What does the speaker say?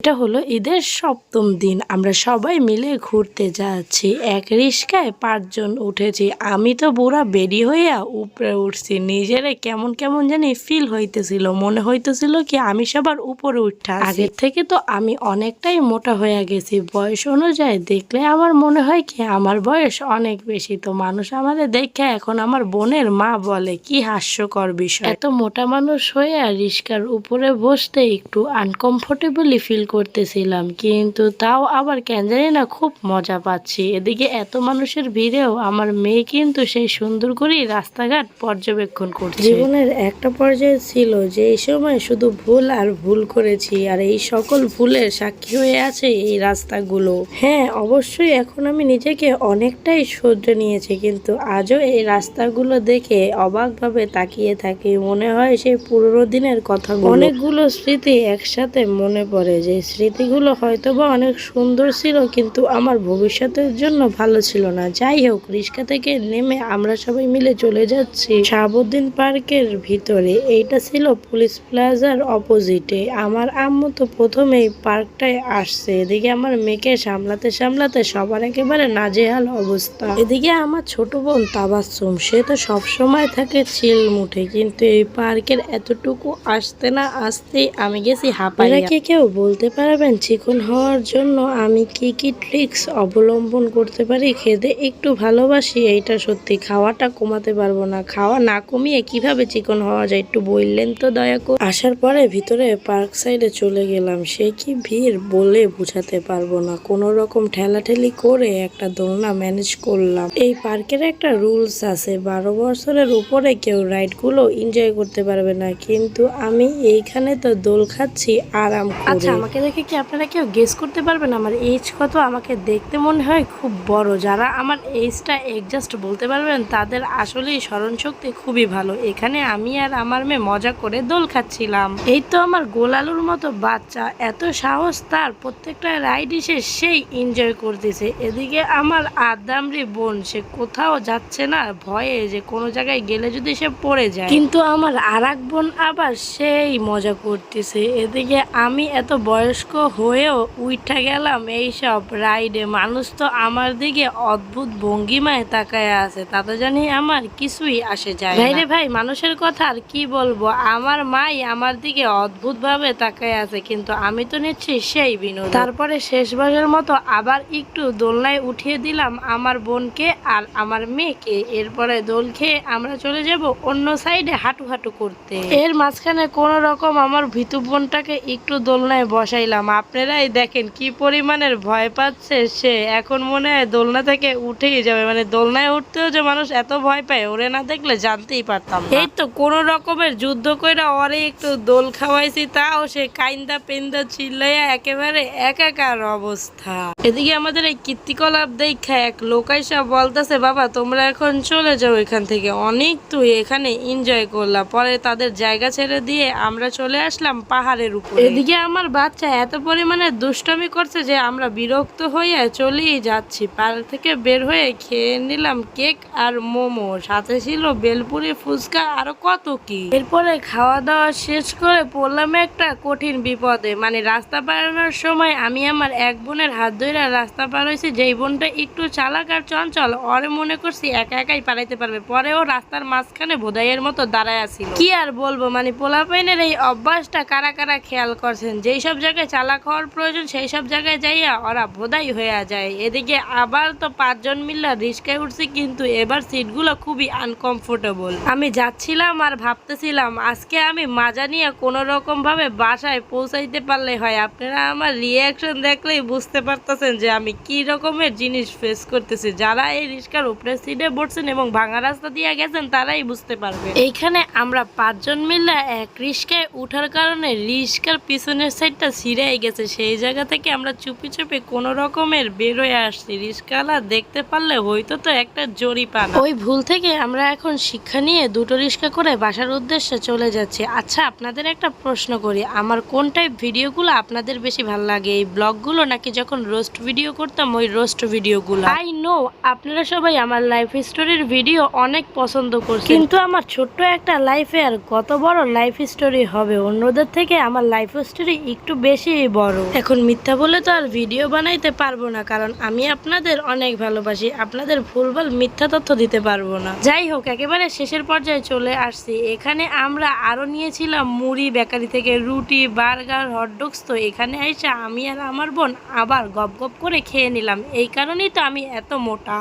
এটা হলো ঈদের সপ্তম দিন। আমরা সবাই মিলে ঘুরতে যাচ্ছি। এক রিস্কায় ৫ জন উঠেছি। আমি তো পুরা বেরি হইয়া উপরে উঠছি। নিজেরে কেমন কেমন জানি ফিল হইতেছিল। মনে হইতেছিল কি আমি সবার উপরে উঠা আছি। আগের থেকে তো আমি অনেকটাই মোটা হয়ে গেছি। বয়স অনুযায়ী দেখলে আমার মনে হয় কি আমার বয়স অনেক বেশি। তো মানুষ আমাদের দেখে এখন আমার বোনের মা বলে, কি হাস্যকর বিষয়। এত মোটা মানুষ হইয়া রিস্কার উপরে বসতে একটু আনকমফোর্টেবলি ফিল করতেছিলাম, কিন্তু তাও আবার কেন জানি না খুব মজা পাচ্ছি। এদিকে এত মানুষের ভিড়েও আমার মেয়ে কিন্তু সেই সুন্দর করেই রাস্তাঘাট পর্যবেক্ষণ করছে। জীবনের একটা পর্যায়ে ছিল যে এই সময় শুধু ভুল আর ভুল করেছি, আর এই সকল ভুলের সাক্ষী হয়ে আছে এই রাস্তাগুলো। হ্যাঁ, অবশ্যই এখন আমি নিজেকে অনেকটাই শুধরে নিয়েছি, কিন্তু আজও এই রাস্তাগুলো দেখে অবাকভাবে তাকিয়ে থাকি। মনে হয় সেই পুরোনো দিনের কথাগুলো। অনেকগুলো স্মৃতি একসাথে মনে পড়ে, যে স্মৃতিগুলো হয়তোবা অনেক সুন্দর ছিল কিন্তু আমার ভবিষ্যতের জন্য ভালো ছিল না। যাই হোক, রিক্সা থেকে নেমে আমরা সবাই মিলে চলে যাচ্ছি শাহাবুদ্দিন পার্কের ভিতরে। এইটা ছিল পুলিশ প্লাজার অপোজিটে। আমার আম্মু তো প্রথমেই পার্কটায় আসছে। এদিকে আমার মেয়েকে সামলাতে সামলাতে সবার একেবারে নাজেহাল অবস্থা। এদিকে আমার ছোট বোন তাবাসসুম, সে তো সবসময় থাকে চিল মুঠে, কিন্তু এই পার্কের এতটুকু আসতে না আসতেই আমি গেছি হাঁপাইয়া। কি কেউ বলতে পারবেন চিকন হওয়ার জন্য আমি কি কি ট্রিক্স অবলম্বন করতে পারি? খেতে একটু ভালোবাসি, এইটা সত্যি। খাওয়াটা কমাতে পারবো না। খাওয়া না কমিয়ে কিভাবে চিকন হওয়া যায় একটু বললেন তো দয়া করে। আসার পরে ভিতরে পার্ক সাইডে চলে গেলাম। সে কি ভিড় বলে বুঝাতে পারবো না। কোনো রকম ঠেলাঠেলি করে একটা দোলনা ম্যানেজ করলাম। এই পার্কের একটা রুলস আছে, 12 বছরের উপরে কেউ রাইড গুলো এনজয় করতে পারবে না, কিন্তু আমি এইখানে তো দোল খাচ্ছি আরাম করে। আচ্ছা, আমাকে দেখে কি আপনারা কেউ গেস করতে পারবেন আমার এজ কত? আমাকে দেখতে মনে হয় খুব বড়। যারা আমার এজটা এডজাস্ট বলতে পারবেন তাদের আসলেই স্মরণ শক্তি খুবই ভালো। এখানে আমি আর আমার মেয়ে মজা করে দোল খাচ্ছিলাম। এই তো আমার গোলালুর মতো বাচ্চা, এত সাহস তার, প্রত্যেকটা রাইড এসে সেই এনজয় করতেছে। এদিকে আমার আদামরি বোন, সে কোথাও যাচ্ছে না ভয়ে যে কোনো জায়গায় গেলে যদি সে পড়ে যায়, কিন্তু আমার আর এক বোন আবার সেই মজা করতেছে। এদিকে আমি এত বয়স্ক হয়েও উঠা গেলাম এইসব রাইডে। মানুষ তো আমার দিকে অদ্ভুত ভঙ্গিমায় তাকায় আছে, তাতে জানি আমার কিছুই আসে যায় না। ভাইরে ভাই, মানুষের কথা আর কি বলবো। আমার মাই আমার দিকে অদ্ভুত ভাবে তাকায় আছে, কিন্তু আমি তো নিচ্ছি সেই বিনোদন। তারপরে শেষবারের মতো আবার একটু দোলনায় উঠিয়ে দিলাম আমার বোনকে আর আমার মেয়েকে। এরপরে দোল খেয়ে আমরা চলে যাব অন্য সাইডে হাঁটু হাঁটু করতে। এর মাঝখানে কোন রকম আমার ভিতু বোনটাকে একটু দোলনায় বসাইলাম। আপনারাই দেখেন কি পরিমাণের ভয় পাচ্ছে সে। এখন মনে হয় দোলনা থেকে উঠেই যাবে। মানে দোলনায় উঠতেও যে মানুষ এত ভয় পায়, ওরে না দেখলে জানতেই পারতাম না। এই তো কোন রকমের যুদ্ধ কইরা ওরে একটু দোল খাওয়াইছি, তাও সে কাইন্দা পেন্দা চিল্লাইয়া একেবারে একাকার অবস্থা। এদিকে আমাদের এই কীর্তিকলাপ দেখা এক লোক আইসা বলতেছে, বাবা তোমরা এখন চলে যাও এখান থেকে, অনেক তুই এখানে এনজয় করলাম। পরে তাদের জায়গা ছেড়ে দিয়ে আমরা চলে আসলাম পাহাড়ের উপরে। এদিকে আমার বাচ্চা এত পরিমাণে দুষ্টামি করছে যে আমরা বিরক্ত হয়ে চলেই যাচ্ছি। পার্ক থেকে বের হয়ে খেয়ে নিলাম কেক আর মোমো, সাথে ছিল বেলপুরি, ফুচকা, আরো কত কি। এরপরে খাওয়া দাওয়া শেষ করে পড়লাম একটা কঠিন বিপদে। মানে রাস্তা পারানোর সময় আমি আমার এক বোনের হাত ধরে রাস্তা পার হয়েছি। যেই বোনটা একটু চালাক আর চঞ্চল, ওরে মনে করছি একা একাই পারাইতে পারবে। পরেও রাস্তার মাঝখানে ভোদাইয়ের মতো দাঁড়ায় আছিল। কি আর বলবো, মানে পোলাপাইনের এই অভ্যাসটা কারা কারা খেয়াল করছেন? যেই সব জায়গায় চালাক হওয়ার প্রয়োজন সেই সব জায়গায় যাইয়া ওরা ভোদাই হয়ে যায়। এদিকে আবার তো 5 জন মিল্লা রিস্কায় উঠছি, কিন্তু এবার সিটগুলো খুবই আনকমফোর্টেবল। আমি যাচ্ছিলাম আর ভাবতেছিলাম আজকে আমি মাজা নিয়ে কোনো রকম ভাবে বাসায় পৌঁছাইতে পারলে হয়। আপনারা আমার রিয়াকশন দেখলেই বুঝতে পারতেছেন যে আমি কি রকমের জিনিস ফেস করতেছি। যারা এই রিস্কার উপরে সিটে বসছেন এবং ভাঙা রাস্তা দিয়ে গেছেন তারাই বুঝতে পারবে। এইখানে আমরা 5 জন মিলে এক রিস্কায় উঠার কারণে রিস্কার পিছনের সাইডটা ছিঁড়াই গেছে। সেই জায়গা থেকে আমরা চুপি চুপি কোনো রকমের বের হয়ে আসছি। রিস্কালা দেখতে পারলে হয়তো তো একটা জরিপানা। ওই ভুল থেকে আমরা এখন শিক্ষা নিয়ে দুটো রিস্কা করে বাসার উদ্দেশ্যে চলে যাচ্ছি। আচ্ছা, আপনাদের একটা প্রশ্ন করি, আমার কোন টাইপ ভিডিওগুলো আপনাদের বেশি ভালো লাগে? এই ব্লগগুলো নাকি যখন রোস্ট ভিডিও করতাম ওই রোস্ট ভিডিওগুলো? আই নো আপনারা সবাই আমার লাইফ স্টোরির ভিডিও অনেক পছন্দ করছেন, কিন্তু আমার ছোট্ট একটা লাইফে আর কত বড় লাইফ স্টোরি হবে? অন্যদের থেকে আমার লাইফ স্টোরি একটু বেশি বড়। এখন মিথ্যা বলে তো আর ভিডিও বানাইতে পারবো না, কারণ আমি আপনাদের অনেক ভালোবাসি, আপনাদের ভুলভাল মিথ্যা তথ্য দিতে পারবো না। যাই হোক, একেবারে শেষের পর্যায়ে চলে আসছি। এখানে আমরা আরো নিয়েছিলাম মুড়ি, বেকারি থেকে রুটি, বার্গার, হটডগস। তো এখানে আইসা আমি আর আমার বোন আবার গপ গপ করে খেয়ে নিলাম। এই কারণেই তো আমি এত মোটা।